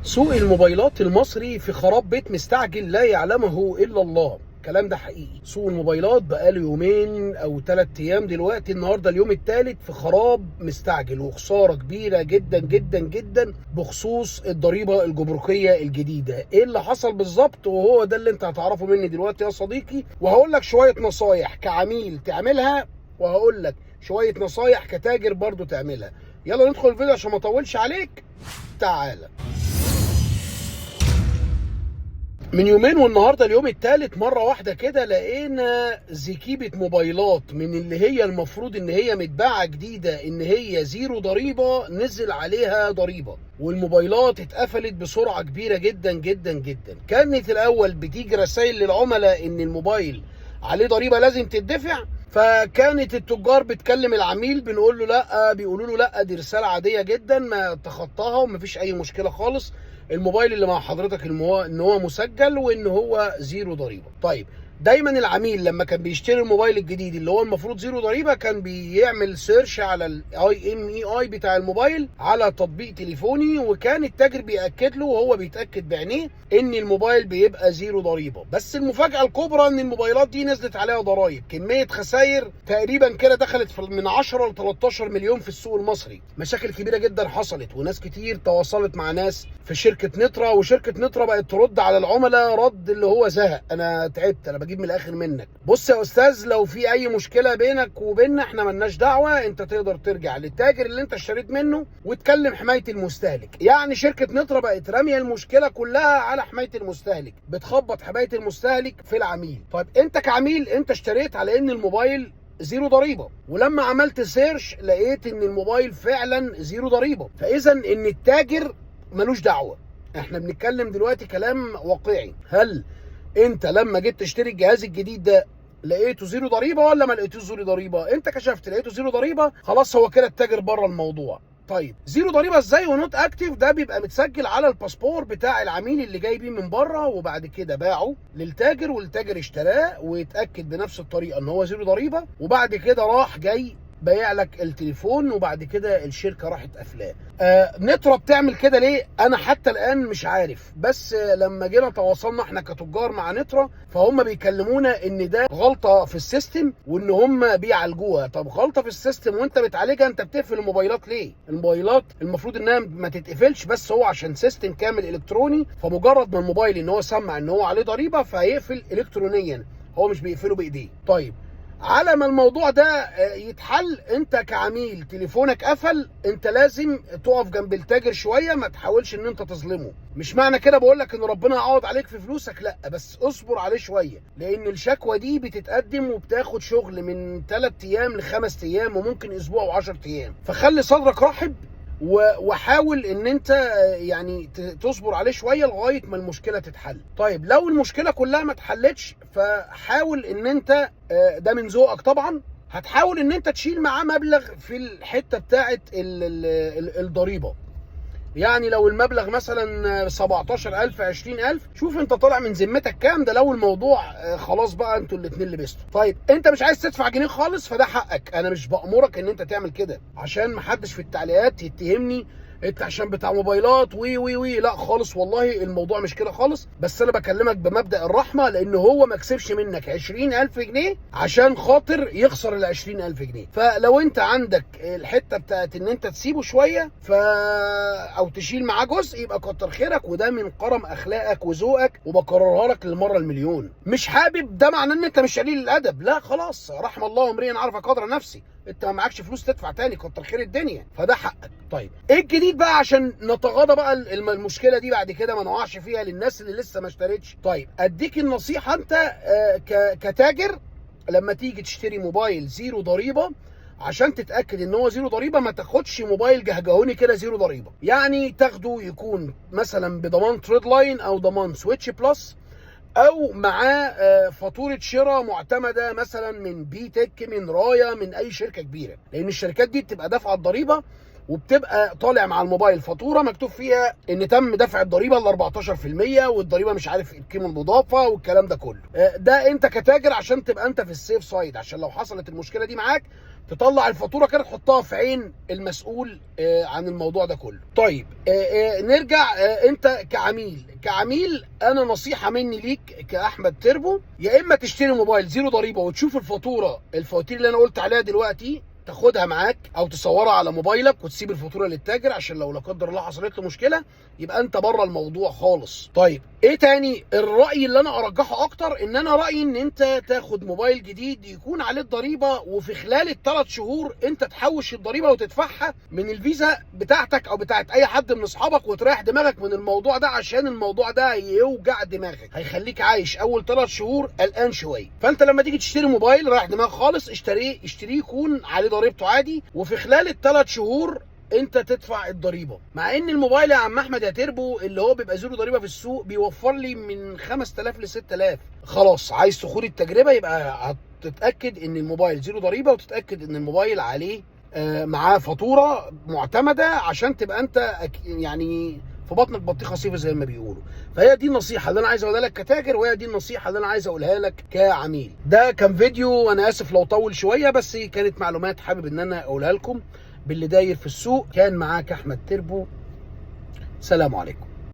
سوق الموبايلات المصري في خراب بيت مستعجل لا يعلمه الا الله. الكلام ده حقيقي. سوق الموبايلات بقاله يومين او 3 ايام دلوقتي، النهارده اليوم الثالث في خراب مستعجل وخساره كبيره جدا جدا جدا بخصوص الضريبه الجمركيه الجديده. ايه اللي حصل بالظبط؟ وهو ده اللي انت هتعرفه مني دلوقتي يا صديقي، وهقول لك شويه نصايح كعميل تعملها، وهقول لك شويه نصايح كتاجر برضو تعملها. يلا ندخل الفيديو عشان ما اطولش عليك. تعالى. من يومين والنهارده اليوم الثالث مره واحده كده لقينا زكيبه موبايلات من اللي هي المفروض ان هي متباعه جديده ان هي زيرو ضريبه، نزل عليها ضريبه، والموبايلات اتقفلت بسرعه كبيره جدا جدا جدا. كانت الاول بتيجي رسائل للعملاء ان الموبايل عليه ضريبه لازم تدفع، فكانت التجار بتكلم العميل بنقول له لا، بيقولوا له لا دي رساله عاديه جدا ما تخطاها ومفيش اي مشكله خالص، الموبايل اللي مع حضرتك ان هو مسجل وان هو زيرو ضريبه. طيب دايما العميل لما كان بيشتري الموبايل الجديد اللي هو المفروض زيرو ضريبه كان بيعمل سيرش على الاي ام اي اي بتاع الموبايل على تطبيق تليفوني، وكان التاجر بياكد له وهو بيتاكد بعينيه ان الموبايل بيبقى زيرو ضريبه. بس المفاجاه الكبرى ان الموبايلات دي نزلت عليها ضرائب، كميه خسائر تقريبا كده دخلت من 10 ل 13 مليون في السوق المصري. مشاكل كبيره جدا حصلت، وناس كتير تواصلت مع ناس في شركه نترا، وشركه نترا بقت ترد على العملاء رد اللي هو زهق. انا تعبت، انا بجيب من الاخر منك. بص يا استاذ، لو في اي مشكله بينك وبيننا احنا ملناش دعوه، انت تقدر ترجع للتاجر اللي انت اشتريت منه وتكلم حمايه المستهلك. يعني شركه نترا بقت راميه المشكله كلها على حمايه المستهلك، بتخبط حمايه المستهلك في العميل. طيب انت كعميل انت اشتريت على ان الموبايل زيرو ضريبه، ولما عملت سيرش لقيت ان الموبايل فعلا زيرو ضريبه، فاذا ان التاجر ملوش دعوه. احنا بنتكلم دلوقتي كلام واقعي. هل انت لما جيت تشتري الجهاز الجديد ده لقيته زيرو ضريبه ولا ما لقيتوش زيرو ضريبه؟ انت كشفت لقيته زيرو ضريبه، خلاص هو كده التاجر بره الموضوع. طيب زيرو ضريبه ازاي ونوت اكتيف؟ ده بيبقى متسجل على الباسبور بتاع العميل اللي جاي بيه من بره، وبعد كده باعه للتاجر والتاجر اشتراه ويتاكد بنفس الطريقه ان هو زيرو ضريبه، وبعد كده راح جاي بايع لك التليفون، وبعد كده الشركه راحت قافلاه. نترا بتعمل كده ليه؟ انا حتى الان مش عارف، بس لما جينا تواصلنا احنا كتجار مع نترا فهم بيكلمونا ان ده غلطه في السيستم وان هم بيعالجوها. طب غلطه في السيستم وانت بتعالجها، انت بتقفل الموبايلات ليه؟ الموبايلات المفروض انها ما تتقفلش، بس هو عشان سيستم كامل الكتروني، فمجرد ما الموبايل ان هو سمع ان هو عليه ضريبه فهيقفل الكترونيا، هو مش بيقفله بايديه. طيب على ما الموضوع ده يتحل، انت كعميل تليفونك قفل، انت لازم تقف جنب التاجر شويه، ما تحاولش ان انت تظلمه. مش معنى كده بقول لك ان ربنا يعوض عليك في فلوسك، لا، بس اصبر عليه شويه، لان الشكوى دي بتتقدم وبتاخد شغل من 3 ايام ل5 ايام وممكن اسبوع و10 ايام. فخلي صدرك رحب وحاول ان انت يعني تصبر عليه شويه لغايه ما المشكله تتحل. طيب لو المشكله كلها ما اتحلتش، فحاول ان انت ده من ذوقك طبعا، هتحاول ان انت تشيل معاه مبلغ في الحته بتاعه الضريبه. يعني لو المبلغ مثلا 17,000 20,000، شوف انت طالع من ذمتك كام، ده لو الموضوع خلاص بقى انتوا الاتنين لبستوا. طيب انت مش عايز تدفع جنيه خالص، فده حقك، انا مش بأمرك ان انت تعمل كده عشان محدش في التعليقات يتهمني انت عشان بتاع موبايلات وي وي وي. لا خالص، والله الموضوع مش كده خالص، بس انا بكلمك بمبدأ الرحمة، لان هو ما كسبش منك 20,000 جنيه عشان خاطر يخسر ال 20,000 جنيه. فلو انت عندك الحتة بتاعت ان انت تسيبه شوية او تشيل معاه جزء، يبقى كتر خيرك، وده من كرم اخلاقك وذوقك، وبكررها لك للمرة المليون. مش حابب ده معناه ان انت مش قليل الادب، لا خلاص، رحم الله امرئ عرف قدر نفسي. انت ما معكش فلوس تدفع تاني، كتر خير الدنيا، فده حقك. طيب ايه الجديد بقى عشان نتغاضى بقى المشكله دي بعد كده ما نقعش فيها للناس اللي لسه ما اشترتش؟ طيب اديك النصيحه، انت كتاجر لما تيجي تشتري موبايل زيرو ضريبه، عشان تتاكد ان هو زيرو ضريبه، ما تاخدش موبايل جهجهوني كده زيرو ضريبه. يعني تاخده يكون مثلا بضمان تريد لاين او ضمان سويتش بلس، او معاه فاتوره شراء معتمده مثلا من بي تك، من رايا، من اي شركه كبيره، لان الشركات دي بتبقى دافعه الضريبه وبتبقى طالع مع الموبايل فاتوره مكتوب فيها ان تم دفع الضريبه ال 14%، والضريبه مش عارف القيمه المضافه والكلام ده كله. ده انت كتاجر عشان تبقى انت في السيف سايد، عشان لو حصلت المشكله دي معاك تطلع الفاتوره كده تحطها في عين المسؤول عن الموضوع ده كله. طيب نرجع. انت كعميل انا نصيحه مني ليك كاحمد تربو، يا اما تشتري موبايل زيرو ضريبه وتشوف الفواتير اللي انا قلت عليها دلوقتي تاخدها معاك او تصورها على موبايلك وتسيب الفاتوره للتاجر، عشان لو لا قدر الله حصلت له مشكله يبقى انت بره الموضوع خالص. طيب ايه تاني؟ الراي اللي انا ارجحه اكتر، ان انا رايي ان انت تاخد موبايل جديد يكون عليه الضريبه، وفي خلال ال3 شهور انت تحوش الضريبه وتدفعها من الفيزا بتاعتك او بتاعت اي حد من اصحابك، وتريح دماغك من الموضوع ده، عشان الموضوع ده هيوجع دماغك، هيخليك عايش اول 3 شهور قلقان شويه. فانت لما تيجي تشتري موبايل رايح دماغ خالص، اشتريه يكون عليه ضريبته عادي، وفي خلال ال3 شهور انت تدفع الضريبه. مع ان الموبايل يا عم احمد يا تربو اللي هو بيبقى زيرو ضريبه في السوق بيوفر لي من 5000 ل 6000. خلاص عايز تخوض التجربه يبقى هتتاكد ان الموبايل زيرو ضريبه، وتتاكد ان الموبايل عليه معاه فاتوره معتمده، عشان تبقى انت يعني في بطنك بطيخه صيفي زي ما بيقولوا. فهي دي النصيحه اللي انا عايز اقولها لك كتاجر، وهي دي النصيحه اللي انا عايز اقولها لك كعميل. ده كان فيديو وانا اسف لو طول شويه، بس كانت معلومات حابب ان انا اقولها لكم باللي داير في السوق. كان معاك احمد تربو، سلام عليكم.